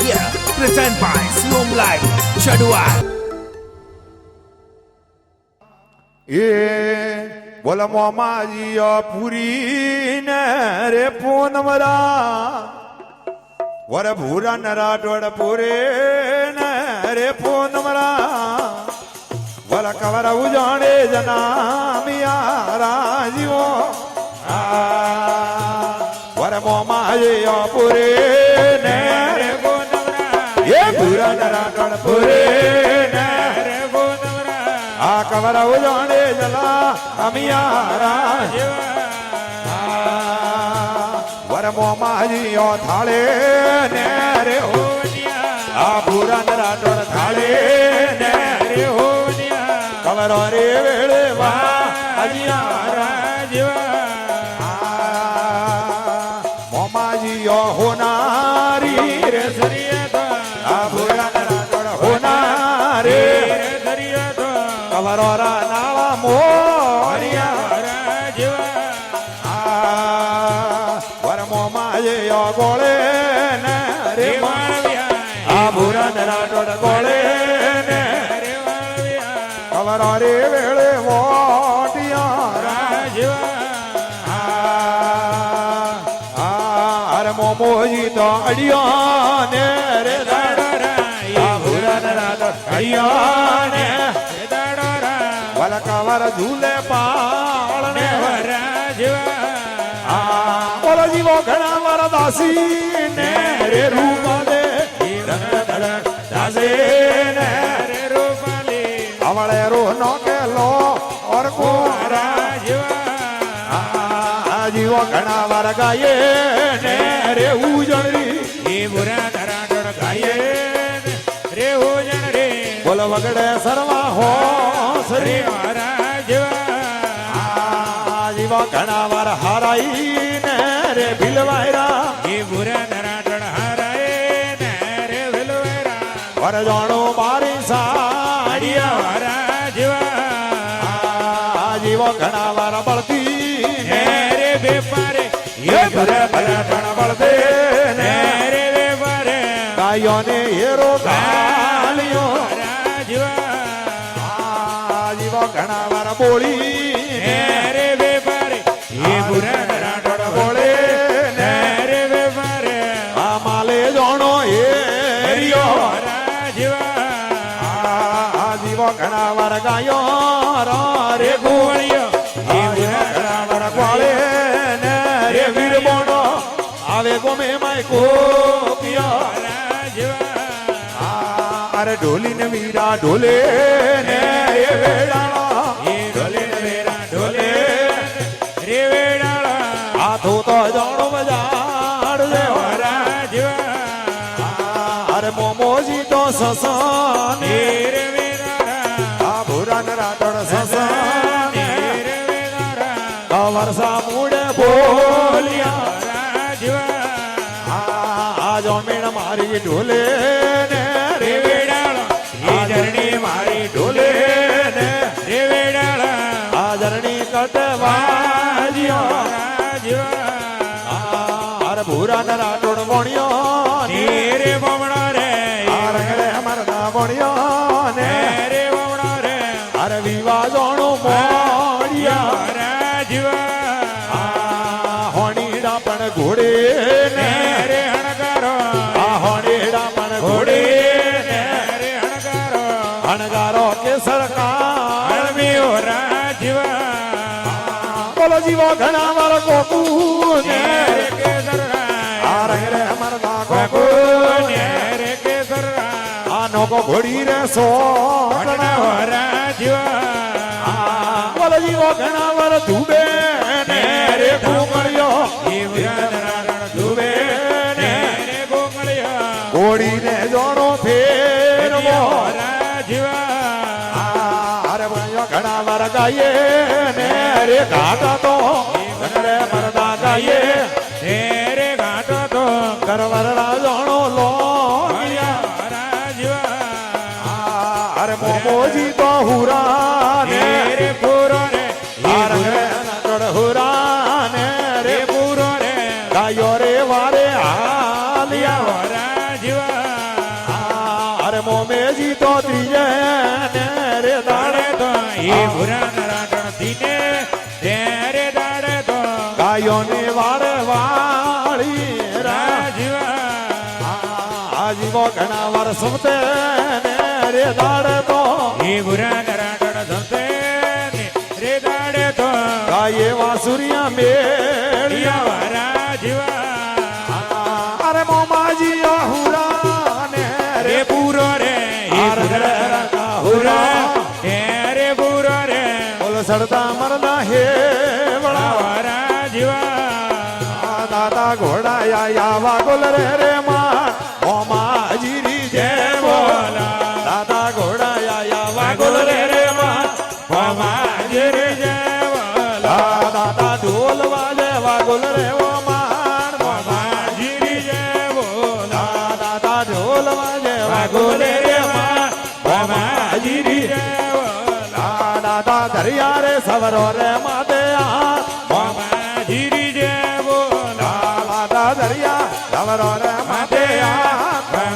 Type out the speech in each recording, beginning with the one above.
Yeah, present by Siom Live, Shadua. એ બોલ મોમાજી પૂરી ને રે પૂનમરા વર ભૂરા ન રાઠોડ પૂરે ને રે પૂનમરા વર કવર ઉજાણે જનામિયા રાજીવો વર મોમાજી પૂરે ને રે પૂનમરા એ ભૂરા ન રાઠોડ પૂરે ને રે પૂનમરા આ કવર ઉજાણે જલા અમિયા વર મોમાજી થાળે ને રે હોનિયા આ ભૂરા ન રાઠોડ થાળે ને રે હોનિયા કવરો રે વેળે વા અજિયા રાજવા મોમાજી હોનારી રે સરિયા આ ભૂરા ન રાઠોડ હોનારે કવરો રા નાવા મોરિયા રાજવા વર મોમાજે ગોળે ને રે માળવિયા આ ભૂરા ન રાઠોડ ગોળે ને રે માળવિયા કવરો રે વેળે મોટિયા રાજવા અરે મોમોજી તો અડિયા ને રે દાડરા આ ભૂરા ન રાઠોડ અડિયા ને કવર ઝૂલે પાળ ને વરાજવા બોલો જીવો ઘણા વાર દાસી ને રે રૂપાલે દાસે ને રે રૂપાલે આવળે રો નો કેલો ઓર કો રાજવા જીવો ઘણા વાર ગાયે ને રે ઉજળી એ બુરા ધરાડોડ ગાયે રે ઉજણ રે બોલ વગડે સરવા હો રે જીવા ઘણા વાર હારાઈ ને રે ભીલવાયરા એ બુરા ધરાડણ હારાય ને રે ભીલવાયરા વર જાણો મારી સાડિયા વારા જીવા જીવો ઘણા વાર બળતી ને રે વેપારે એ બુરા ધરાડણ બળદે ને રે વેપારે ગાયો ને હેરો ગાલિયો ઘણા વાર બોલી રે વેપારે એ બુરા રાઠોડ બોલે ને રે વેપારે આ માલે જોણો એ રિયો રાજવા આ જીવો ઘણા વાર ગાયો રે ગોળિયો એ બુરા ઘણા વાર ગોળે ને રે વીર બોનો આવે ગોમે માય કોપિયો રાજવા અરે ઢોલી ને વીરા ઢોલે ને એ વેળા તો જાણો મજાડ અરે મોમોજી તો સસન આ ભૂરા ન રાઠોડ સસન વર્ષા મૂડે બોલ્યા આ જમીન મારી ઢોલે ને રે વેડાળ આ જરણી મારી ઢોલે ને રે વેડાળ આ જરણી કટવાજ્યો ભૂરા ન રાઠોડ વણ્યો ને રે બમણો રે રે મરદા વણ્યો ને રે બમણો રે અરે વિવા જોણો મોડિયા રાજવા હોણીડા પણ ઘોડે ને રે હણગારો આ હોણીડા પણ ઘોડે ને રે હણગારો હણગારો કે સરકાર મેઓ રાજવા બોલો જીવો ઘણા વાર કોકુ ને કો ઘોડી રે સો બોલ જીવો ઘણા વાર ધુબે ને રે ઘોમળ્યો ધુબે ને રે ઘોમળ્યો ઘોડી ને જોણો ફેરવો અરે ભાઈઓ ઘણા વાર ગાયે ને રે ઘાટા તો રે મરદા ગાયે રે ઘાટા તો કરવર જોણો લો મોમોજી તો હુરા ને રે પૂરો રે હુરા ને રે પૂરો રે ગાયો રે વારે હાલિયા વરા જીવા હજી તો ત્રીજે ને રે દાડે તો એ ભુરા નરાટણ દીને ત્યારે દાડે તો ગાયોની વાડે વાળી રાજીવા આજીવો ઘણા વાર સમતે ને રે દાડે તો એ ભુરા નરાટણ ધમતે ને રે દાડે તો ગાયે વાસુરિયા મેળિયા રાજીવા અરે મોમાજી આહુરા ને રે પૂરો રે એ ભુરા હુરા રે પૂરો રે બોલ સડતા મરદા હે વળા રાજીવા દાદા ઘોડાયા યાવા ગોલ રે રે માં મોમાજી રી જય બોલા દાદા ઘોડાયા યાવા ગોલ રે રે માં માજરે જવલા દાદા ઢોલ વાજે વાગોલ રે ઓ માણ માજીરી જવલા દાદા ઢોલ વાજે વાગોલ ગોલે રે રે માં માજીરી જવલા દાદા દરિયા રે સવરો રે માતે માજીરી જવલા દાદા દરિયા સવરો રે માતે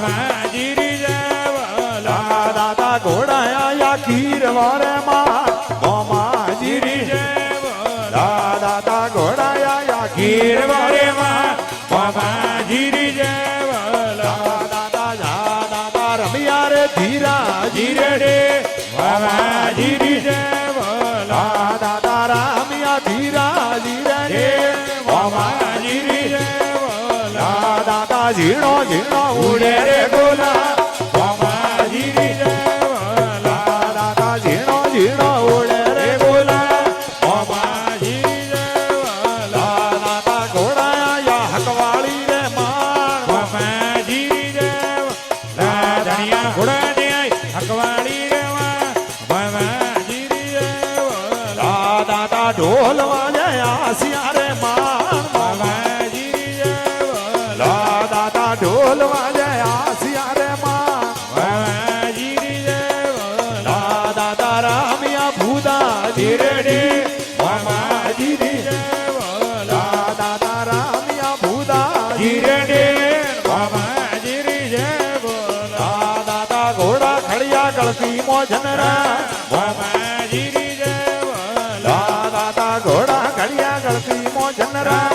માજીરી જવલા દાદા ઘોડાયા યા ખીર વારે માં મોમાજીરી જવલા દાદા ઘોડાયા યા ગીર ખીર વારે માં માજીરી જવલા દાદા જા દાદા રમિયા રે ધીરા જીરડે માજીરી જવલા દાદા રામિયા ધીરા જીરે હે માજીરી જવલા દાદા ઝીણો ઝીણો ઉડે ઉડે રે રે ગોલા માજીરી જવલા દાદા ઝીણો ઝીણો ઉડે રે રે ગોલા માજીરી જવલા દાદા ઘોડાયા યા હકવાળી રે માણ માજીરી જવલા ધણિયા ઘોડા દે હકવાડી રેવા માજીરી જવલા દાદા ઢોલ વાજે આસિયા રે માણ માજીરી જવલા દાદા ઢોલ વાજે આસિયા રે માણ માજીરી જવલા દાદા રામિયા ભૂદા જીરડે માજીરી જવલા દાદા રામિયા ભૂદા જીરડે માજીરી જવલા દાદા ઘોડા ખડિયા ગળતી મોજનરા માજીરી જવલા દાદા ઘોડા ખડિયા ગળતી મોજનરા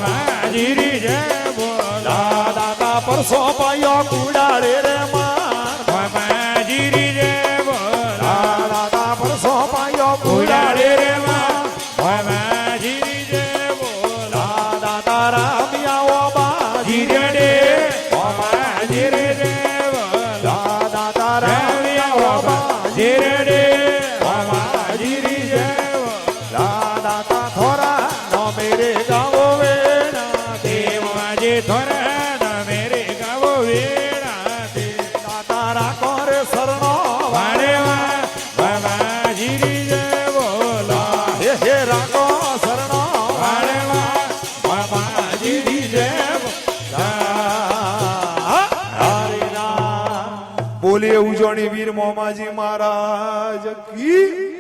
માજીરી જવલા દાદા પરસો પાયો કુડાળે રે માર માજીરી જવલા દાદા પરસો પાયો ઉડાડે કુડાળે રે રે માર માજીરી જવલા દાદા રામિયા ઓ બાજી જીરડે માજીરી જવલા દાદા રામિયા ઓ બાજી જીરડે માજીરી જવલા દાદા થોરા નો મેરે ગાવો વેણા દેવ માજે થોરા મેરે ગાવો વેણા તે દાદા રાખો રે શરણો વાડે વા માજીરી જવલા હે રાખો શરણો વાડે વા માજીરી જવલા બોલીએ ઉજવણી વીર મોમાજી મહારાજ કી